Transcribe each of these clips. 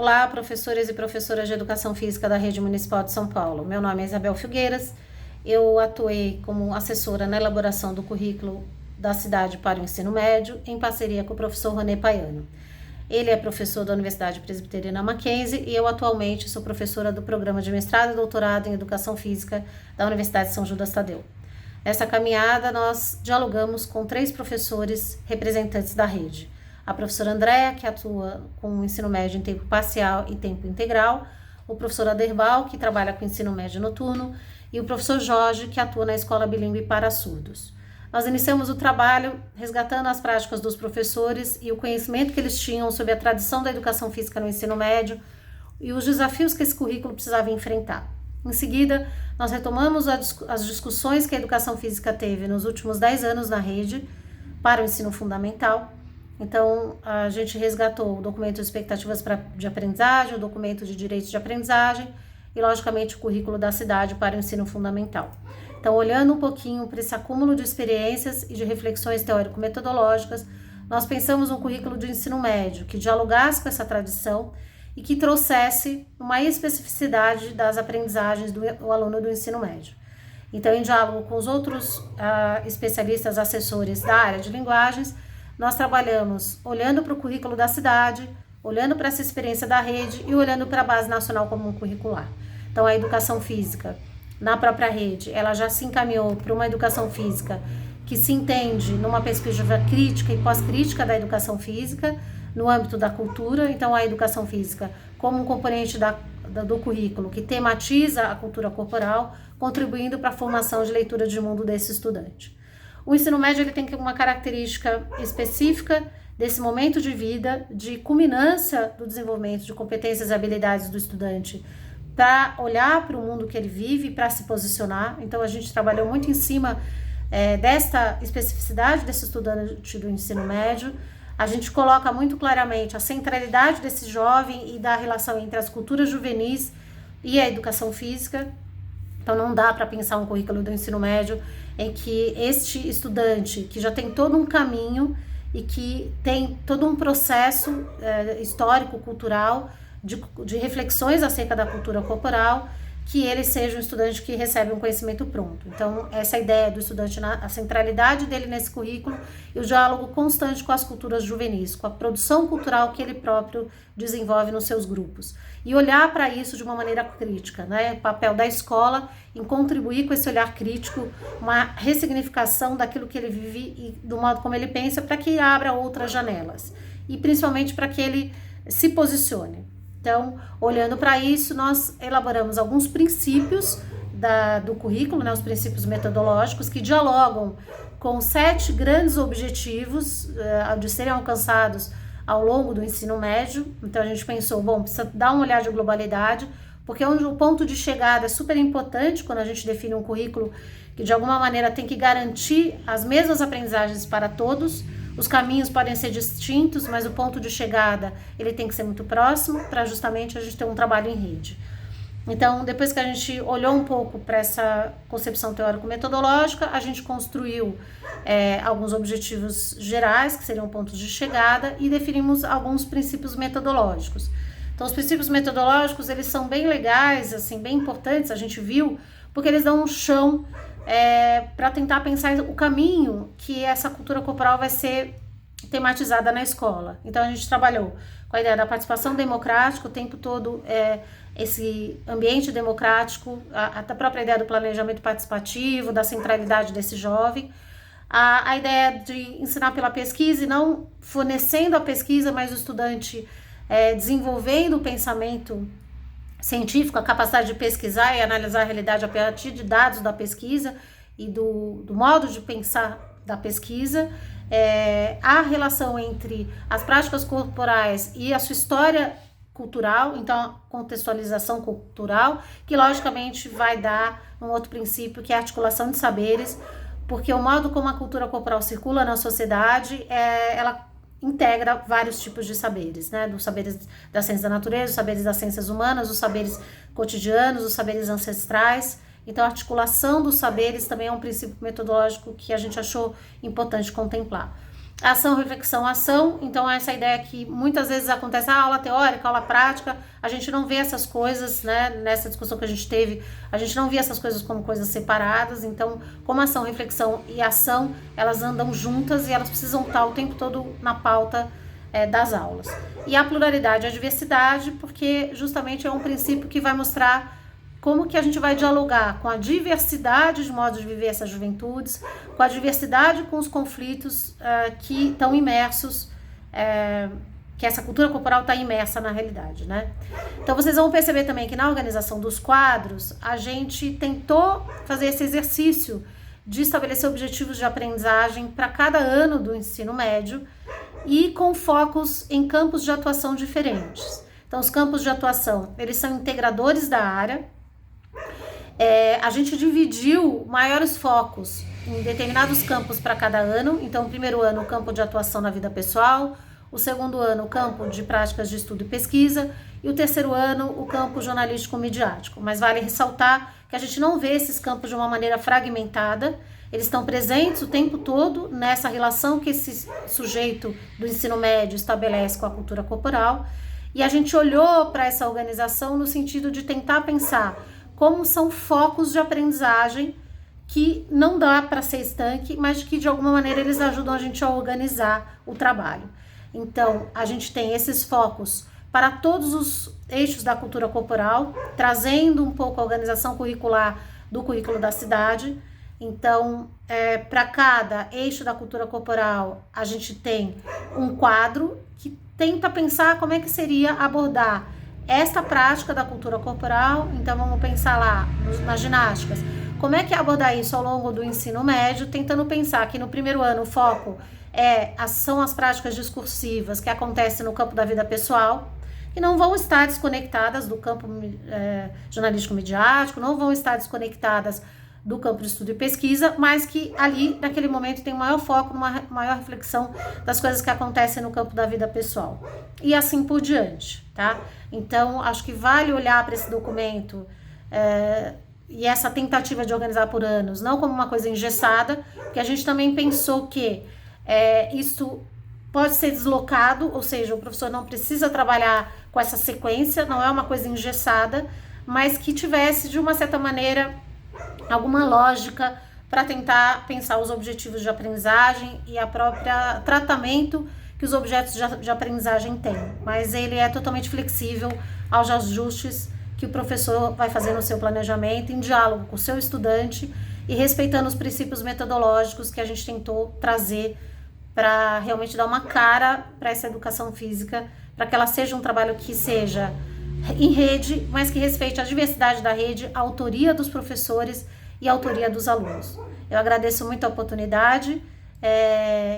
Olá, professores e professoras de Educação Física da Rede Municipal de São Paulo. Meu nome é Isabel Filgueiras, eu atuei como assessora na elaboração do currículo da cidade para o ensino médio, em parceria com o professor Ronê Paiano. Ele é professor da Universidade Presbiteriana Mackenzie e eu atualmente sou professora do programa de mestrado e doutorado em Educação Física da Universidade de São Judas Tadeu. Nessa caminhada, nós dialogamos com 3 professores representantes da rede. A professora Andréa, que atua com o ensino médio em tempo parcial e tempo integral, o professor Aderbal, que trabalha com ensino médio noturno, e o professor Jorge, que atua na escola bilíngue para surdos. Nós iniciamos o trabalho resgatando as práticas dos professores e o conhecimento que eles tinham sobre a tradição da educação física no ensino médio e os desafios que esse currículo precisava enfrentar. Em seguida, nós retomamos as discussões que a educação física teve nos últimos 10 anos na rede para o ensino fundamental. Então, a gente resgatou o documento de expectativas de aprendizagem, o documento de direitos de aprendizagem e, logicamente, o currículo da cidade para o ensino fundamental. Então, olhando um pouquinho para esse acúmulo de experiências e de reflexões teórico-metodológicas, nós pensamos um currículo de ensino médio que dialogasse com essa tradição e que trouxesse uma especificidade das aprendizagens do aluno do ensino médio. Então, em diálogo com os outros especialistas, assessores da área de linguagens, nós trabalhamos olhando para o currículo da cidade, olhando para essa experiência da rede e olhando para a Base Nacional Comum Curricular. Então, a educação física, na própria rede, ela já se encaminhou para uma educação física que se entende numa perspectiva crítica e pós-crítica da educação física, no âmbito da cultura. Então, a educação física como um componente do currículo que tematiza a cultura corporal, contribuindo para a formação de leitura de mundo desse estudante. O ensino médio ele tem uma característica específica desse momento de vida, de culminância do desenvolvimento de competências e habilidades do estudante para olhar para o mundo que ele vive, para se posicionar. Então, a gente trabalhou muito em cima desta especificidade desse estudante do ensino médio. A gente coloca muito claramente a centralidade desse jovem e da relação entre as culturas juvenis e a educação física. Então, não dá para pensar um currículo do ensino médio em que este estudante, que já tem todo um caminho e que tem todo um processo histórico, cultural, de reflexões acerca da cultura corporal, que ele seja um estudante que recebe um conhecimento pronto. Então, essa ideia do estudante, a centralidade dele nesse currículo e o diálogo constante com as culturas juvenis, com a produção cultural que ele próprio desenvolve nos seus grupos. E olhar para isso de uma maneira crítica, né? O papel da escola em contribuir com esse olhar crítico, uma ressignificação daquilo que ele vive e do modo como ele pensa, para que abra outras janelas. E principalmente para que ele se posicione. Então, olhando para isso, nós elaboramos alguns princípios do currículo, né, os princípios metodológicos, que dialogam com 7 grandes objetivos de serem alcançados ao longo do ensino médio. Então, a gente pensou, precisa dar um olhar de globalidade, porque o ponto de chegada é super importante quando a gente define um currículo que, de alguma maneira, tem que garantir as mesmas aprendizagens para todos. Os caminhos podem ser distintos, mas o ponto de chegada ele tem que ser muito próximo para justamente a gente ter um trabalho em rede. Então, depois que a gente olhou um pouco para essa concepção teórico-metodológica, a gente construiu alguns objetivos gerais, que seriam pontos de chegada, e definimos alguns princípios metodológicos. Então, os princípios metodológicos, eles são bem legais, assim, bem importantes, a gente viu, porque eles dão um chão para tentar pensar o caminho que essa cultura corporal vai ser tematizada na escola. Então, a gente trabalhou com a ideia da participação democrática, o tempo todo esse ambiente democrático, a própria ideia do planejamento participativo, da centralidade desse jovem, a ideia de ensinar pela pesquisa e não fornecendo a pesquisa, mas o estudante desenvolvendo o pensamento científico, a capacidade de pesquisar e analisar a realidade a partir de dados da pesquisa e do modo de pensar da pesquisa, a relação entre as práticas corporais e a sua história cultural, então a contextualização cultural, que logicamente vai dar um outro princípio, que é a articulação de saberes, porque o modo como a cultura corporal circula na sociedade, ela integra vários tipos de saberes, né? Dos saberes da ciência da natureza, os saberes das ciências humanas, os saberes cotidianos, os saberes ancestrais. Então, a articulação dos saberes também é um princípio metodológico que a gente achou importante contemplar. Ação, reflexão, ação. Então, essa ideia que muitas vezes acontece, aula teórica, aula prática, a gente não vê essas coisas, né? Nessa discussão que a gente teve, a gente não vê essas coisas como coisas separadas. Então, como ação, reflexão e ação, elas andam juntas e elas precisam estar o tempo todo na pauta das aulas. E a pluralidade e a diversidade, porque justamente é um princípio que vai mostrar como que a gente vai dialogar com a diversidade de modos de viver essas juventudes, com a diversidade com os conflitos que estão imersos, que essa cultura corporal está imersa na realidade, né? Então vocês vão perceber também que na organização dos quadros, a gente tentou fazer esse exercício de estabelecer objetivos de aprendizagem para cada ano do ensino médio e com focos em campos de atuação diferentes. Então os campos de atuação, eles são integradores da área. A gente dividiu maiores focos em determinados campos para cada ano. Então, o primeiro ano, o campo de atuação na vida pessoal, o segundo ano, o campo de práticas de estudo e pesquisa, e o terceiro ano, o campo jornalístico-midiático. Mas vale ressaltar que a gente não vê esses campos de uma maneira fragmentada, eles estão presentes o tempo todo nessa relação que esse sujeito do ensino médio estabelece com a cultura corporal, e a gente olhou para essa organização no sentido de tentar pensar como são focos de aprendizagem que não dá para ser estanque, mas que de alguma maneira eles ajudam a gente a organizar o trabalho. Então, a gente tem esses focos para todos os eixos da cultura corporal, trazendo um pouco a organização curricular do currículo da cidade. Então, para cada eixo da cultura corporal, a gente tem um quadro que tenta pensar como é que seria abordar esta prática da cultura corporal. Então vamos pensar lá nas ginásticas, como é que é abordar isso ao longo do ensino médio, tentando pensar que no primeiro ano o foco são as práticas discursivas que acontecem no campo da vida pessoal, que não vão estar desconectadas do campo jornalístico-midiático, não vão estar desconectadas do campo de estudo e pesquisa, mas que ali, naquele momento, tem um maior foco, uma maior reflexão das coisas que acontecem no campo da vida pessoal. E assim por diante, tá? Então, acho que vale olhar para esse documento e essa tentativa de organizar por anos, não como uma coisa engessada, porque a gente também pensou que isso pode ser deslocado, ou seja, o professor não precisa trabalhar com essa sequência, não é uma coisa engessada, mas que tivesse, de uma certa maneira, alguma lógica para tentar pensar os objetivos de aprendizagem e a própria tratamento que os objetos de aprendizagem têm. Mas ele é totalmente flexível aos ajustes que o professor vai fazer no seu planejamento, em diálogo com o seu estudante e respeitando os princípios metodológicos que a gente tentou trazer para realmente dar uma cara para essa educação física, para que ela seja um trabalho que seja em rede, mas que respeite a diversidade da rede, a autoria dos professores e a autoria dos alunos. Eu agradeço muito a oportunidade,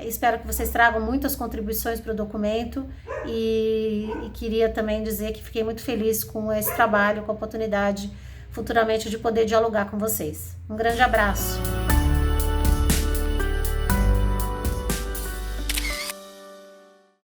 espero que vocês tragam muitas contribuições para o documento e queria também dizer que fiquei muito feliz com esse trabalho, com a oportunidade futuramente de poder dialogar com vocês. Um grande abraço!